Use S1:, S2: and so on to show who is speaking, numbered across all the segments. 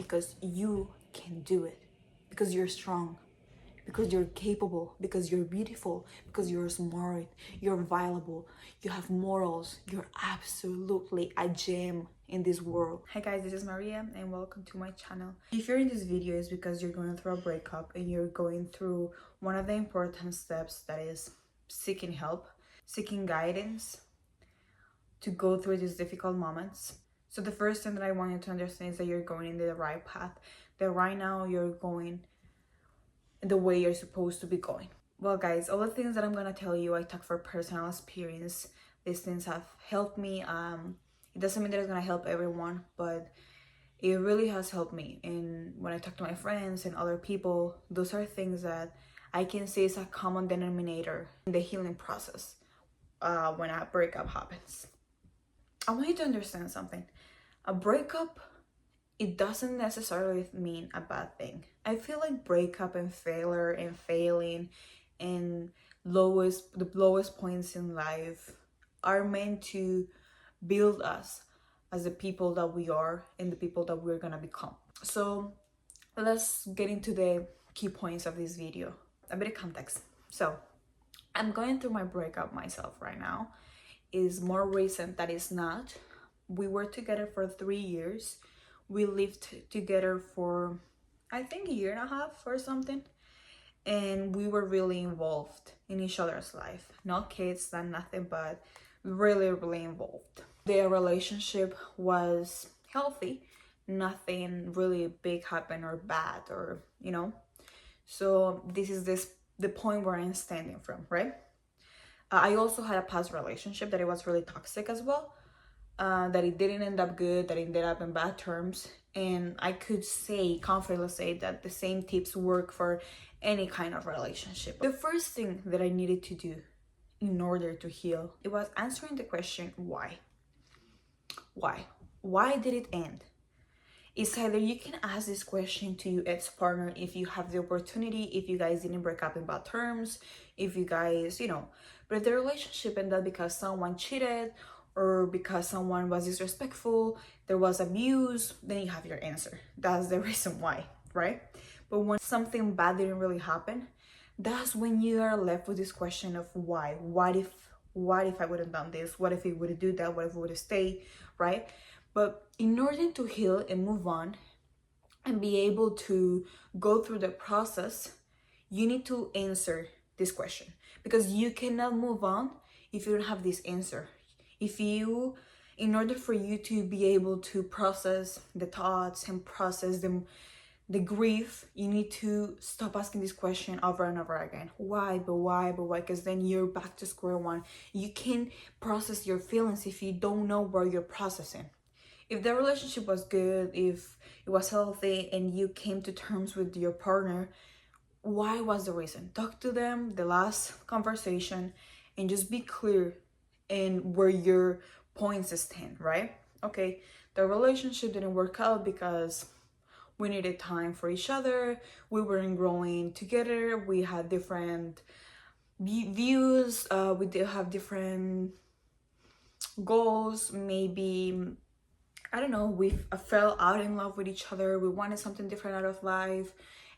S1: because you can do it, because you're strong, because you're capable, because you're beautiful, because you're smart, you're valuable, you have morals, you're absolutely a gem in this world. Hi guys, this is Maria and welcome to my channel. If you're in this video, it's because you're going through a breakup and you're going through one of the important steps, that is seeking help, seeking guidance to go through these difficult moments. So the first thing that I want you to understand is that you're going in the right path, that right now you're going the way you're supposed to be going. Well guys, all the things that I'm gonna tell you, I talk for personal experience. These things have helped me. It doesn't mean that it's gonna help everyone, but it really has helped me. And when I talk to my friends and other people, those are things that I can say is a common denominator in the healing process when a breakup happens. I want you to understand something. A breakup, it doesn't necessarily mean a bad thing. I feel like breakup and failure and failing and the lowest points in life are meant to build us as the people that we are and the people that we're gonna become. So let's get into the key points of this video. A bit of context. So I'm going through my breakup myself right now. It's more recent than it's not. We were together for 3 years. We lived together for, I think, a year and a half or something. And we were really involved in each other's life. No kids, not nothing, but really, really involved. Their relationship was healthy. Nothing really big happened or bad or, you know. So this is the point where I'm standing from, right? I also had a past relationship that it was really toxic as well. That it didn't end up good, that it ended up in bad terms. And I could say, confidently say, that the same tips work for any kind of relationship. The first thing that I needed to do in order to heal, it was answering the question, why? Why did it end? It's either you can ask this question to your ex-partner if you have the opportunity, if you guys didn't break up in bad terms, if you guys, you know, but if the relationship ended because someone cheated or because someone was disrespectful, there was abuse, then you have your answer. That's the reason why, right? But when something bad didn't really happen, that's when you are left with this question of why? What if I would have done this? What if it would have do that? What if it would have stayed, right? But in order to heal and move on and be able to go through the process, you need to answer this question, because you cannot move on if you don't have this answer. In order for you to be able to process the thoughts and process the grief, you need to stop asking this question over and over again. Why? But why? But why? Because then you're back to square one. You can't process your feelings if you don't know where you're processing. If the relationship was good, if it was healthy, and you came to terms with your partner, why was the reason? Talk to them, the last conversation, and just be clear in where your points stand, right? Okay, the relationship didn't work out because we needed time for each other. We weren't growing together. We had different views. We did have different goals. Maybe, I don't know, we fell out in love with each other. We wanted something different out of life,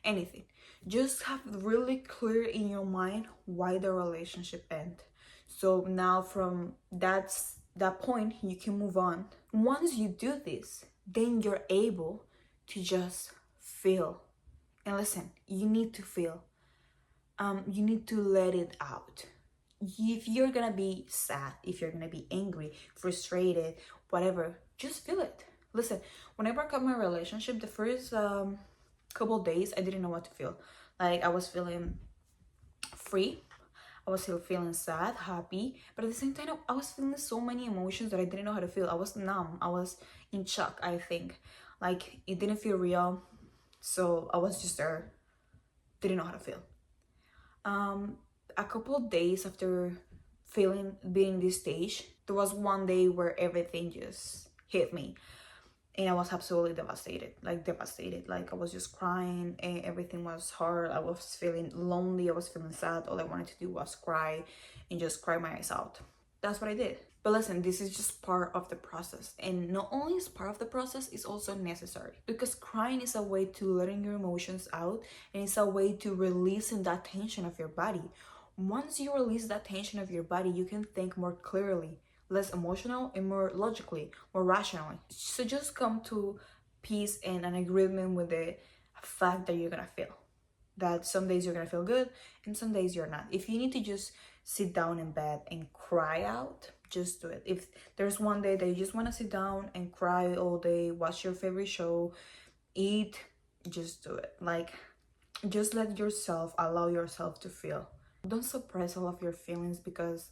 S1: anything. Just have really clear in your mind why the relationship ended. So now from that point, you can move on. Once you do this, then you're able to just feel. And listen, you need to feel. You need to let it out. If you're gonna be sad, if you're gonna be angry, frustrated, whatever, just feel it. Listen, when I broke up my relationship, the first couple days, I didn't know what to feel. Like, I was feeling free. I was still feeling sad, happy, but at the same time, I was feeling so many emotions that I didn't know how to feel. I was numb. I was in shock, I think. Like, it didn't feel real. So I was just there. Didn't know how to feel. A couple of days after being this stage, there was one day where everything just hit me. And I was absolutely devastated. Like, I was just crying and everything was hard. I was feeling lonely. I was feeling sad. All I wanted to do was cry and just cry my eyes out. That's what I did. But listen, this is just part of the process. And not only is part of the process, it's also necessary. Because crying is a way to letting your emotions out, and it's a way to releasing that tension of your body. Once you release that tension of your body, you can think more clearly, less emotional, and more logically, more rationally. So just come to peace and an agreement with the fact that you're gonna feel. That some days you're gonna feel good and some days you're not. If you need to just sit down in bed and cry out, just do it. If there's one day that you just want to sit down and cry all day, watch your favorite show, eat, just do it. Like, just let yourself, allow yourself to feel. Don't suppress all of your feelings, because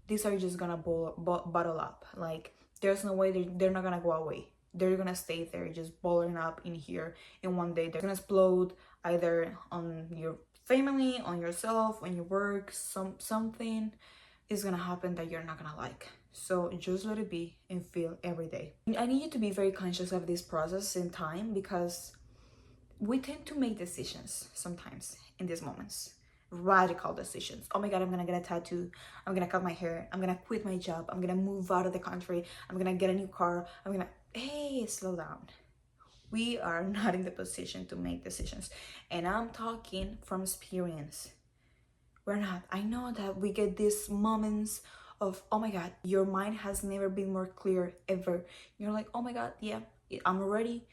S1: these are just gonna bottle up. Like, there's no way they're not gonna go away. They're gonna stay there, just bottling up in here, and one day they're gonna explode, either on your family, on yourself, on your work. Something is gonna happen that you're not gonna like. So just let it be and feel every day. I need you to be very conscious of this process in time, because we tend to make decisions sometimes in these moments, radical decisions. Oh my god, I'm gonna get a tattoo, I'm gonna cut my hair, I'm gonna quit my job, I'm gonna move out of the country, I'm gonna get a new car, hey, slow down. We are not in the position to make decisions, and I'm talking from experience. We're not. I know that we get these moments of, oh my god, your mind has never been more clear ever. You're like, oh my god, yeah, I'm ready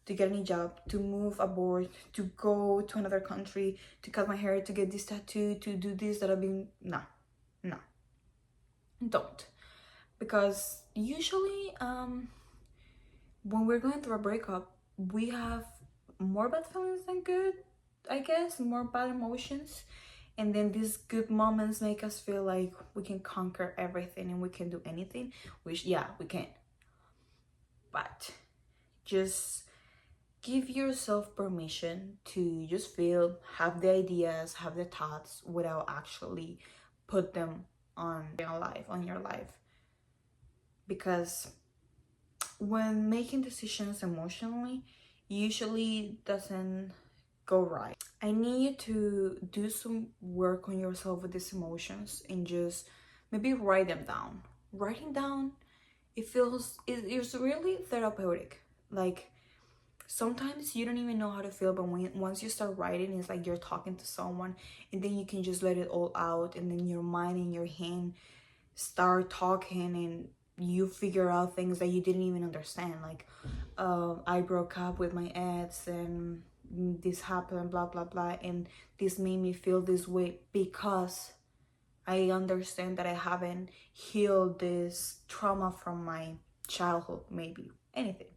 S1: to get a new job, to move abroad, to go to another country, to cut my hair, to get this tattoo, to do this that I've been. No, no, don't. Because usually when we're going through a breakup, we have more bad feelings than good, I guess, more bad emotions. And then these good moments make us feel like we can conquer everything and we can do anything, which, yeah, we can. But just give yourself permission to just feel, have the ideas, have the thoughts, without actually put them on your life. Because when making decisions emotionally, usually doesn't go right. I need you to do some work on yourself with these emotions, and just maybe write them down. Writing down, it's really therapeutic. Like, sometimes you don't even know how to feel, but once you start writing, it's like you're talking to someone, and then you can just let it all out, and then your mind and your hand start talking, and you figure out things that you didn't even understand. Like, I broke up with my ex, and this happened, blah blah blah, and this made me feel this way because I understand that I haven't healed this trauma from my childhood, maybe anything.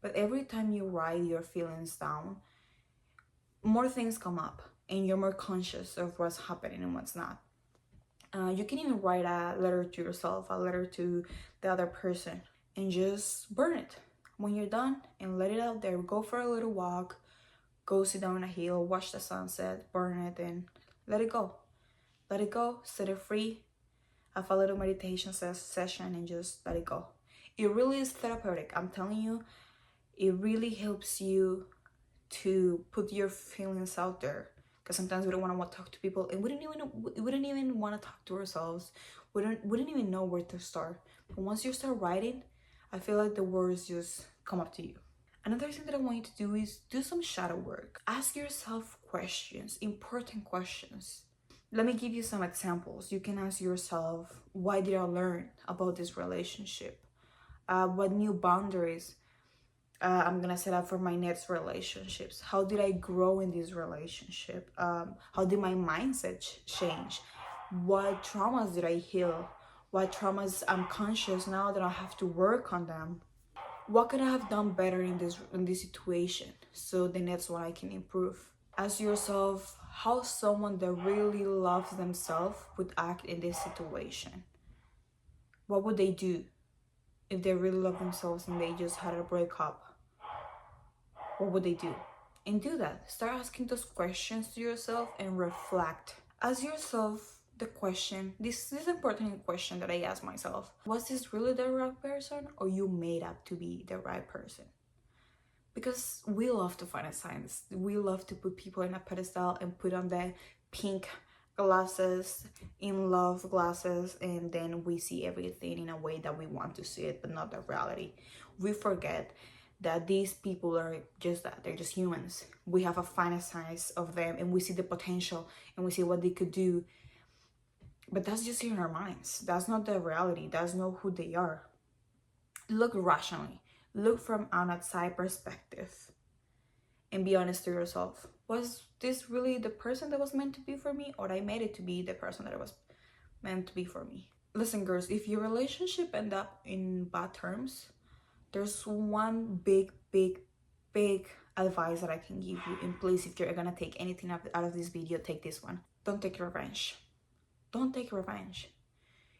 S1: But every time you write your feelings down, more things come up, and you're more conscious of what's happening and what's not. You can even write a letter to yourself, a letter to the other person, and just burn it when you're done, and let it out there. Go for a little walk, go sit down on a hill, watch the sunset, burn it, and let it go. Let it go, set it free, have a little meditation session, and just let it go. It really is therapeutic. I'm telling you, it really helps you to put your feelings out there. Because sometimes we don't want to talk to people, and we wouldn't even want to talk to ourselves. We wouldn't even know where to start. But once you start writing, I feel like the words just come up to you. Another thing that I want you to do is do some shadow work. Ask yourself questions, important questions. Let me give you some examples. You can ask yourself, why did I learn about this relationship? What new boundaries I'm gonna set up for my next relationships? How did I grow in this relationship? How did my mindset change? What traumas did I heal? What traumas I'm conscious now that I have to work on them? What could I have done better in this situation, so the next one I can improve? Ask yourself how someone that really loves themselves would act in this situation. What would they do if they really love themselves and they just had a breakup? What would they do? And do that. Start asking those questions to yourself and reflect. Ask yourself the question, this is an important question that I ask myself. Was this really the right person, or you made up to be the right person? Because we love to find signs. We love to put people in a pedestal and put on the pink glasses, in love glasses, and then we see everything in a way that we want to see it, but not the reality. We forget that these people are just that, they're just humans. We have a fantasize of them, and we see the potential, and we see what they could do, but that's just in our minds. That's not the reality. That's not who they are. Look rationally, look from an outside perspective, and be honest to yourself. Was this really the person that was meant to be for me, or I made it to be the person that it was meant to be for me? Listen, girls, if your relationship end up in bad terms, there's one big advice that I can give you. And please, if you're gonna take anything out of this video, take this one. Don't take revenge. Don't take revenge.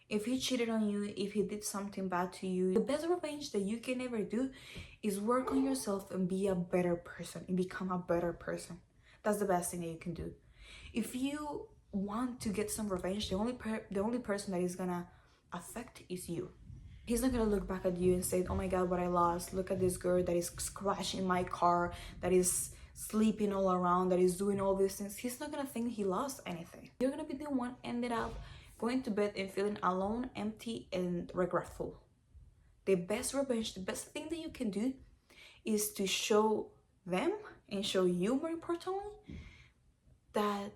S1: If he cheated on you, if he did something bad to you, the best revenge that you can ever do is work on yourself and be a better person and become a better person. That's the best thing that you can do. If you want to get some revenge, the only person that is gonna affect is you. He's not gonna look back at you and say, oh my god, what I lost. Look at this girl that is crashing my car, that is sleeping all around, that is doing all these things. He's not gonna think he lost anything. You're gonna be the one ended up going to bed and feeling alone, empty, and regretful. The best revenge, the best thing that you can do is to show them and show you, more importantly, that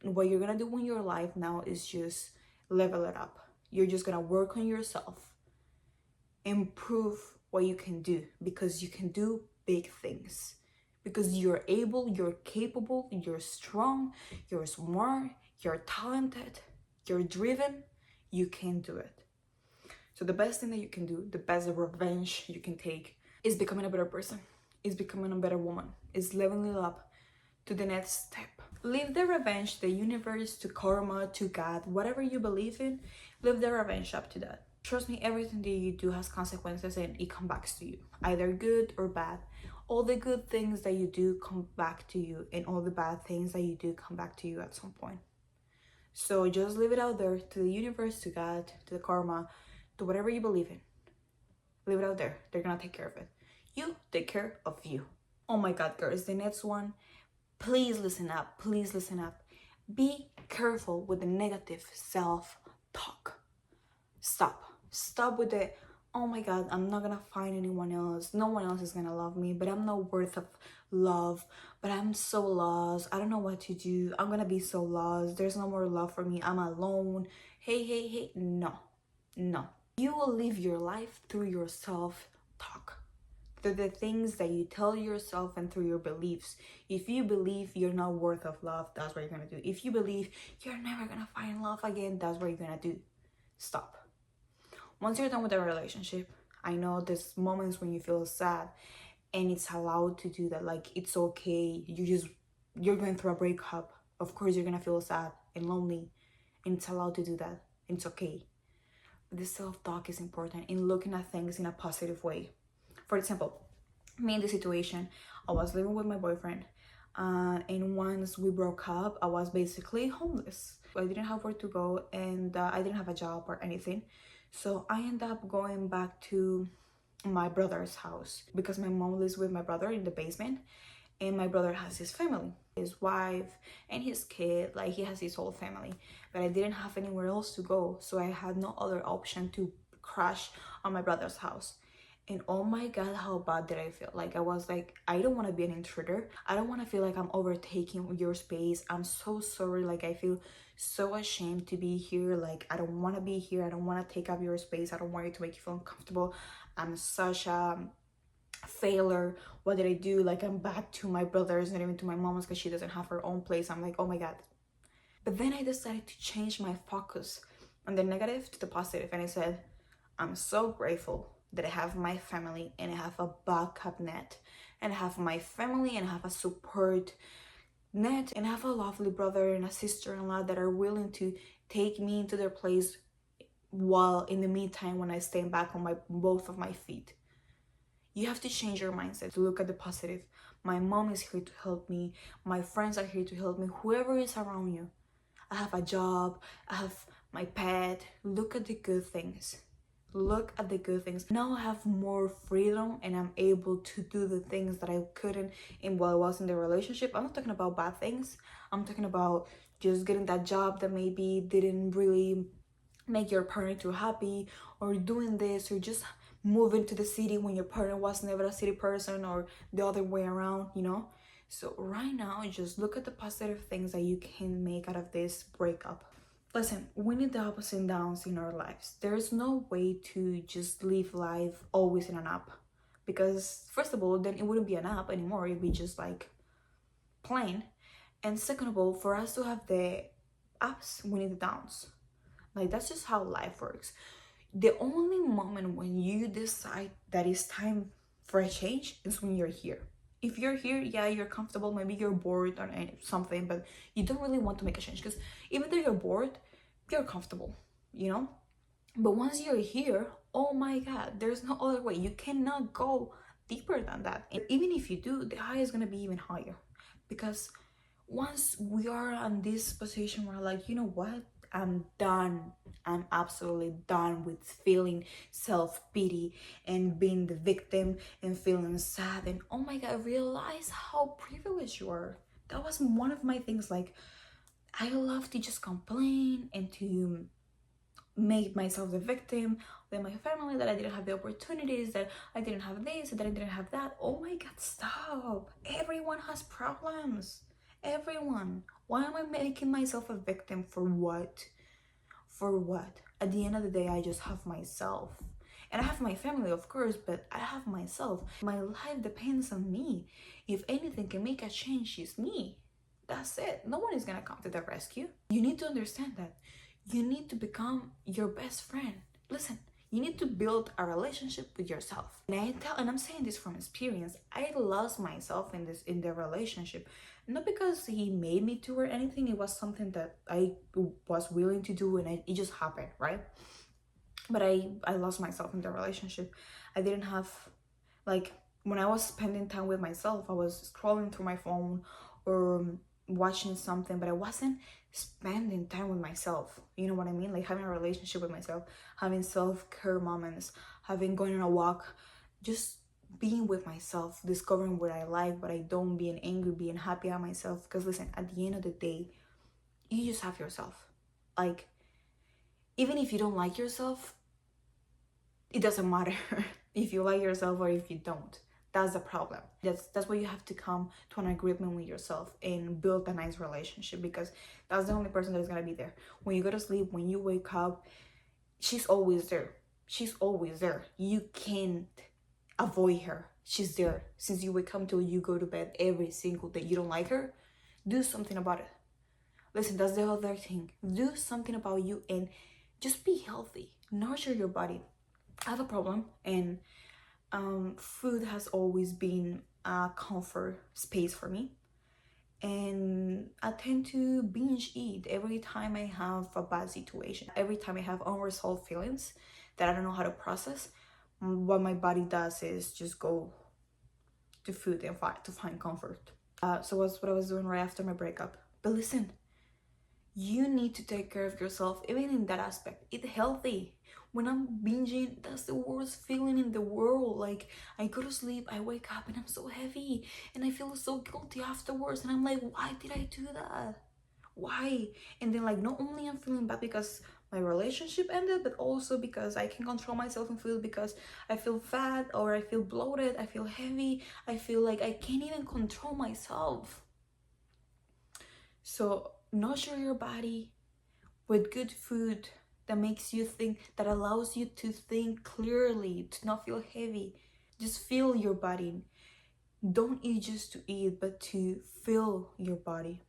S1: what you're gonna do in your life now is just level it up. You're just gonna work on yourself, improve what you can do, because you can do big things, because you're able, you're capable, you're strong, you're smart, you're talented, you're driven, you can do it. So the best thing that you can do, the best revenge you can take, is becoming a better person, is becoming a better woman, is leveling up to the next step. Leave the revenge, the universe, to karma, to God, whatever you believe in, leave the revenge up to that. Trust me, everything that you do has consequences, and it comes back to you, either good or bad. All the good things that you do come back to you, and all the bad things that you do come back to you at some point. So just leave it out there to the universe, to God, to the karma, to whatever you believe in. Leave it out there. They're gonna take care of it. You take care of you. Oh my god, girls, the next one, please listen up. Please listen up. Be careful with the negative self-talk. Stop with the, oh my god, I'm not gonna find anyone else. No one else is gonna love me, but I'm not worth of love. But I'm so lost. I don't know what to do. I'm gonna be so lost. There's no more love for me. I'm alone. Hey. No. You will live your life through your self-talk. Through the things that you tell yourself and through your beliefs. If you believe you're not worth of love, that's what you're gonna do. If you believe you're never gonna find love again, that's what you're gonna do. Stop. Once you're done with a relationship, I know there's moments when you feel sad, and it's allowed to do that. Like, it's okay. You're going through a breakup. Of course, you're gonna feel sad and lonely, and it's allowed to do that. It's okay. The self-talk is important in looking at things in a positive way. For example, me in this situation, I was living with my boyfriend, and once we broke up, I was basically homeless. I didn't have where to go, and I didn't have a job or anything. So I ended up going back to my brother's house, because my mom lives with my brother in the basement, and my brother has his family, his wife and his kid. Like, he has his whole family, but I didn't have anywhere else to go, so I had no other option to crash on my brother's house. And oh my god, how bad did I feel. Like, I was like, I don't want to be an intruder. I don't want to feel like I'm overtaking your space. I'm so sorry. Like, I feel so ashamed to be here. Like, I don't want to be here. I don't want to take up your space. I don't want you to make you feel uncomfortable. I'm such a failure. What did I do? Like, I'm back to my brother's, not even to my mom's, because she doesn't have her own place. I'm like, oh my god. But then I decided to change my focus on the negative to the positive, and I said, I'm so grateful that I have my family, and I have a backup net, and I have my family, and I have a support net, and I have a lovely brother and a sister-in-law that are willing to take me into their place, while in the meantime, when I stand back on both of my feet. You have to change your mindset to look at the positive. My mom is here to help me. My friends are here to help me. Whoever is around you. I have a job. I have my pet. Look at the good things. Look at the good things. Now I have more freedom and I'm able to do the things that I couldn't in while I was in the relationship. I'm not talking about bad things. I'm talking about just getting that job that maybe didn't really make your partner too happy, or doing this, or just moving to the city when your partner was never a city person, or the other way around, you know. So right now, just look at the positive things that you can make out of this breakup. Listen, we need the ups and downs in our lives. There's no way to just live life always in an up, because first of all, then it wouldn't be an up anymore. It'd be just like plain. And second of all, for us to have the ups, we need the downs. Like, that's just how life works. The only moment when you decide that it's time for a change is when you're here. If you're here, yeah, you're comfortable, maybe you're bored or something, but you don't really want to make a change, because even though you're bored, you're comfortable, you know. But once you're here, oh my god, there's no other way. You cannot go deeper than that. And even if you do, the high is going to be even higher, because once we are in this position where, like, you know what, I'm done. I'm absolutely done with feeling self-pity and being the victim and feeling sad. And oh my god, realize how privileged you are. That was one of my things. Like, I love to just complain and to make myself the victim with my family, that I didn't have the opportunities, that I didn't have this, that I didn't have that. Oh my god, stop. Everyone has problems. Everyone. Why am I making myself a victim? For what? For what? At the end of the day, I just have myself. And I have my family, of course, but I have myself. My life depends on me. If anything can make a change, it's me. That's it. No one is gonna come to the rescue. You need to understand that. You need to become your best friend. Listen, you need to build a relationship with yourself. And I'm saying this from experience. I lost myself in the relationship, not because he made me to or anything. It was something that I was willing to do, and it just happened, right? But I lost myself in the relationship. I didn't have, like, when I was spending time with myself, I was scrolling through my phone or watching something, but I wasn't spending time with myself. You know what I mean? Like, having a relationship with myself, having self-care moments, having going on a walk, just being with myself, discovering what I like, what I don't, being angry, being happy at myself. Because listen, at the end of the day, you just have yourself. Like, even if you don't like yourself, it doesn't matter if you like yourself or if you don't. That's the problem. That's why you have to come to an agreement with yourself and build a nice relationship, because that's the only person that is gonna be there. When you go to sleep, when you wake up, she's always there. She's always there. You can't avoid her. She's there since you wake up till you go to bed every single day. You don't like her? Do something about it. Listen, that's the other thing. Do something about you and just be healthy. Nurture your body. I have a problem, and food has always been a comfort space for me, and I tend to binge eat every time I have a bad situation, every time I have unresolved feelings that I don't know how to process. What my body does is just go to food and find comfort. So that's what I was doing right after my breakup. But listen, you need to take care of yourself, even in that aspect. Eat healthy. When I'm binging, that's the worst feeling in the world. Like, I go to sleep, I wake up, and I'm so heavy, and I feel so guilty afterwards, and I'm like, why did I do that? Why? And then, like, not only I'm feeling bad because my relationship ended, but also because I can control myself and feel, because I feel fat, or I feel bloated, I feel heavy, I feel like I can't even control myself. So nurture your body with good food that makes you think, that allows you to think clearly, to not feel heavy. Just feel your body. Don't eat just to eat, but to feel your body.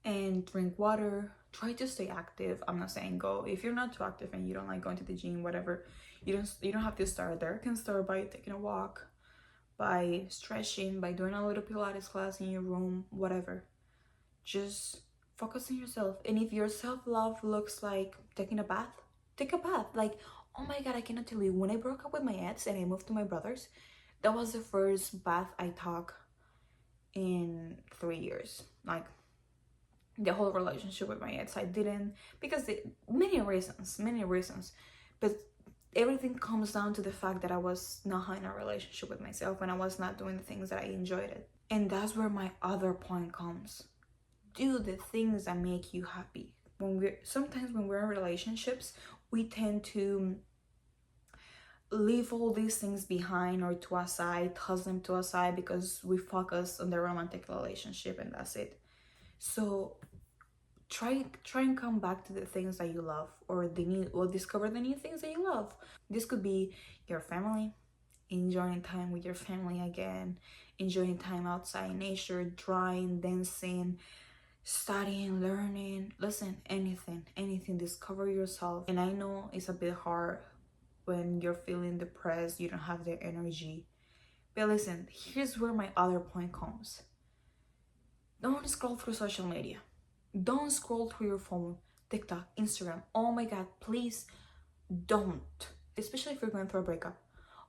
S1: And drink water. Try to stay active. I'm not saying go, if you're not too active and you don't like going to the gym, whatever, you don't have to start there. You can start by taking a walk, by stretching, by doing a little Pilates class in your room, whatever. Just focus on yourself. And if your self-love looks like taking a bath, take a bath. Like, oh my god, I cannot tell you, when I broke up with my ex and I moved to my brother's, that was the first bath I took in 3 years. Like, the whole relationship with my ex, I didn't, because many reasons, But everything comes down to the fact that I was not in a relationship with myself and I was not doing the things that I enjoyed it. And that's where my other point comes. Do the things that make you happy. Sometimes when we're in relationships, we tend to leave all these things behind or to aside, toss them to aside because we focus on the romantic relationship and that's it. So try and come back to the things that you love, or discover the new things that you love. This could be your family, enjoying time with your family again, enjoying time outside in nature, drawing, dancing, studying, learning. Listen, anything, discover yourself. And I know it's a bit hard when you're feeling depressed, you don't have the energy. But listen, here's where my other point comes. Don't scroll through social media. Don't scroll through your phone, TikTok, Instagram. Oh my God, please don't. Especially if you're going through a breakup.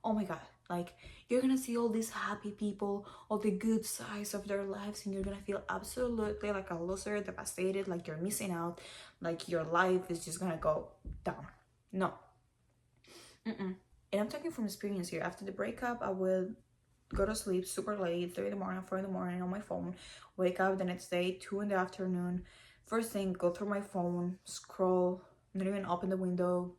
S1: Oh my God, like you're gonna see all these happy people, all the good sides of their lives, and you're gonna feel absolutely like a loser, devastated, like you're missing out, like your life is just gonna go down. No. And I'm talking from experience here. After the breakup, I would go to sleep super late, 3 in the morning, 4 in the morning on my phone, wake up the next day, 2 in the afternoon. First thing, go through my phone, scroll, not even open the window.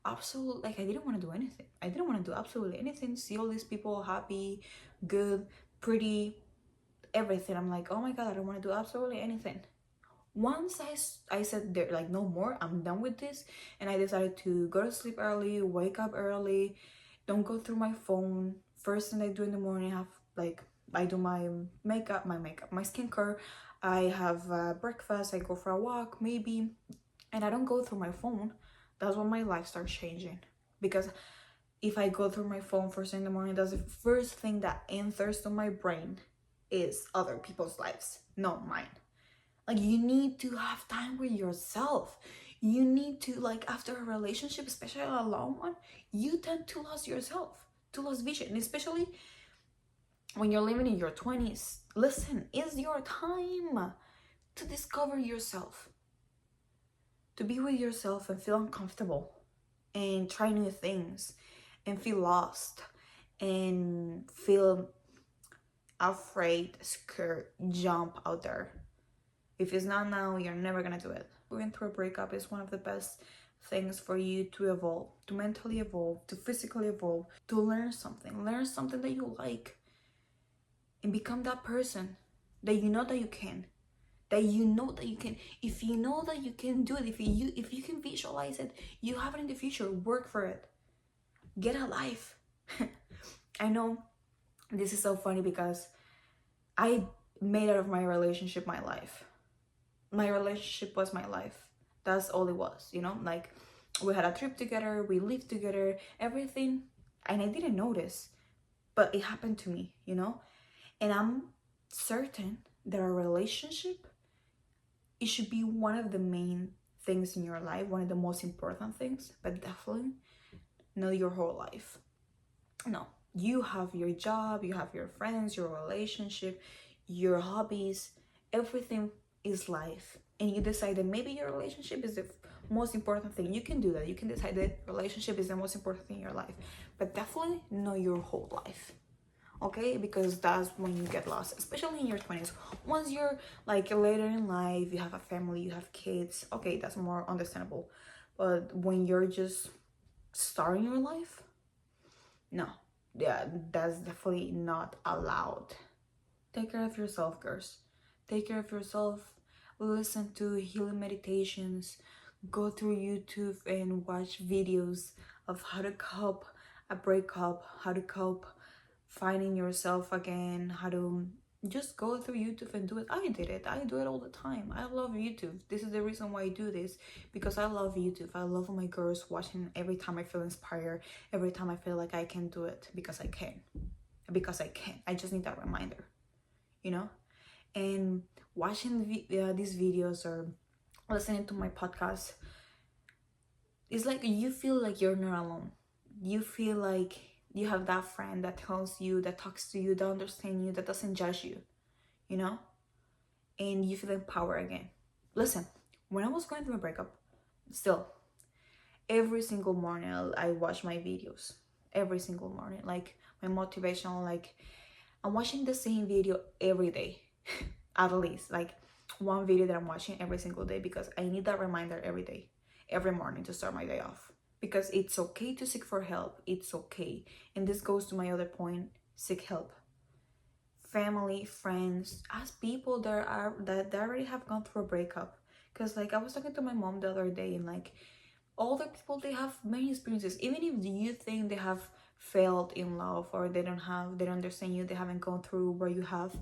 S1: Absolutely, like I didn't want to do anything. I didn't want to do absolutely anything. See all these people happy, good, pretty, everything. I'm like, oh my God, I don't want to do absolutely anything. Once I said there, like, no more, I'm done with this, and I decided to go to sleep early, wake up early, don't go through my phone. First thing I do in the morning, I do my makeup, my skincare, I have breakfast, I go for a walk maybe, and I don't go through my phone. That's when my life starts changing. Because if I go through my phone first thing in the morning, that's the first thing that enters to my brain is other people's lives, not mine. Like, you need to have time with yourself. You need to, like, after a relationship, especially a long one, you tend to lose yourself, to lose vision. And especially when you're living in your 20s, listen, it's your time to discover yourself, to be with yourself and feel uncomfortable and try new things and feel lost and feel afraid, scared, jump out there. If it's not now, you're never gonna do it. Going through a breakup is one of the best things for you to evolve, to mentally evolve, to physically evolve, to learn something that you like, and become that person that you know that you can. If you know that you can do it, if you can visualize it, you have it in the future, work for it. Get a life. I know this is so funny because I made out of my relationship my life. My relationship was my life. That's all it was, you know? Like, we had a trip together, we lived together, everything, and I didn't notice, but it happened to me, you know? And I'm certain that a relationship, it should be one of the main things in your life, one of the most important things, but definitely not your whole life. No, you have your job, you have your friends, your relationship, your hobbies, everything is life. And you decide that maybe your relationship is the most important thing. You can do that. You can decide that relationship is the most important thing in your life, but definitely not your whole life. Okay, because that's when you get lost, especially in your 20s. Once you're like later in life, you have a family, you have kids, okay, that's more understandable. But when you're just starting your life, no, yeah, that's definitely not allowed. Take care of yourself, girls. Take care of yourself. Listen to healing meditations. Go through YouTube and watch videos of how to cope a breakup, how to cope finding yourself again, how to just go through YouTube and do it. I did it. I do it all the time. I love YouTube. This is the reason why I do this, because I love YouTube. I love my girls watching every time I feel inspired, every time I feel like I can do it, because I can. Because I can. I just need that reminder, you know? And watching these videos or listening to my podcast, it's like you feel like you're not alone. You feel like you have that friend that tells you, that talks to you, that understands you, that doesn't judge you, you know? And you feel empowered again. Listen, when I was going through a breakup, still, Every single morning I watch my videos. Every single morning, like my motivational, like I'm watching the same video every day. At least like one video that I'm watching every single day, because I need that reminder every day, every morning, to start my day off. Because it's okay to seek for help. It's okay. And this goes to my other point: seek help. Family, friends, ask people that already have gone through a breakup. Because like I was talking to my mom the other day, and like older people, they have many experiences. Even if you think they have failed in love, or they don't understand you, they haven't gone through where you have,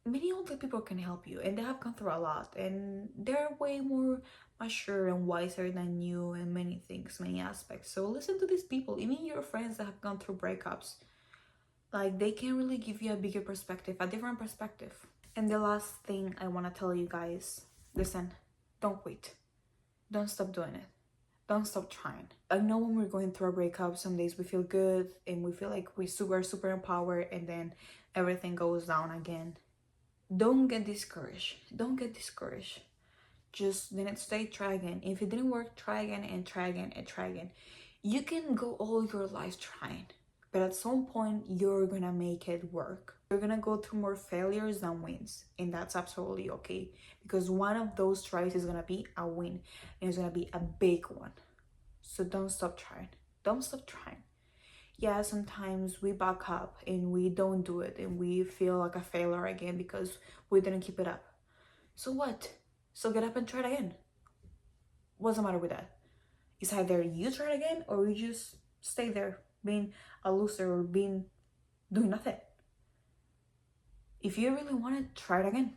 S1: many older people can help you, and they have gone through a lot, and they're way more mature and wiser than you in many things, many aspects. So listen to these people, even your friends that have gone through breakups. Like, they can really give you a bigger perspective, a different perspective. And the last thing I want to tell you guys: listen, don't quit. Don't stop doing it. Don't stop trying. I know when we're going through a breakup, some days we feel good and we feel like we're super empowered, and then everything goes down again. Don't get discouraged. Don't get discouraged. Just the next day, try again. If it didn't work, try again and try again and try again. You can go all your life trying, but at some point, you're gonna make it work. You're gonna go through more failures than wins, and that's absolutely okay, because one of those tries is gonna be a win, and it's gonna be a big one. So don't stop trying. Don't stop trying. Yeah, sometimes we back up and we don't do it, and we feel like a failure again because we didn't keep it up. So what? So get up and try it again. What's the matter with that? It's either you try it again, or you just stay there being a loser, or doing nothing. If you really want it, try it again.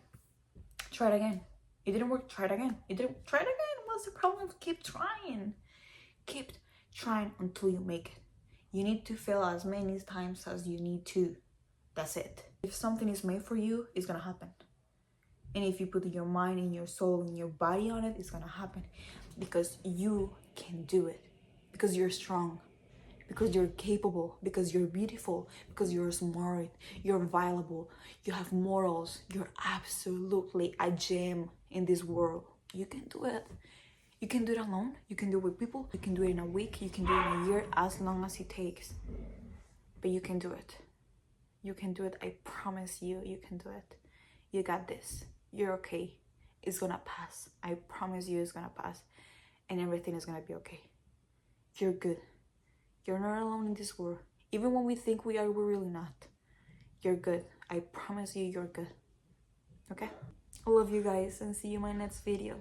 S1: Try it again. It didn't work, try it again. It didn't, try it again. What's the problem? Keep trying. Keep trying until you make it. You need to fail as many times as you need to. That's it. If something is made for you, it's gonna happen. And if you put your mind and your soul and your body on it, it's gonna happen. Because you can do it. Because you're strong. Because you're capable. Because you're beautiful. Because you're smart. You're valuable. You have morals. You're absolutely a gem in this world. You can do it. You can do it alone. You can do it with people. You can do it in a week. You can do it in a year, as long as it takes. But you can do it. You can do it. I promise you, you can do it. You got this. You're okay. It's gonna pass. I promise you, it's gonna pass. And everything is gonna be okay. You're good. You're not alone in this world. Even when we think we are, we're really not. You're good. I promise you, you're good. Okay? I love you guys, and see you in my next video.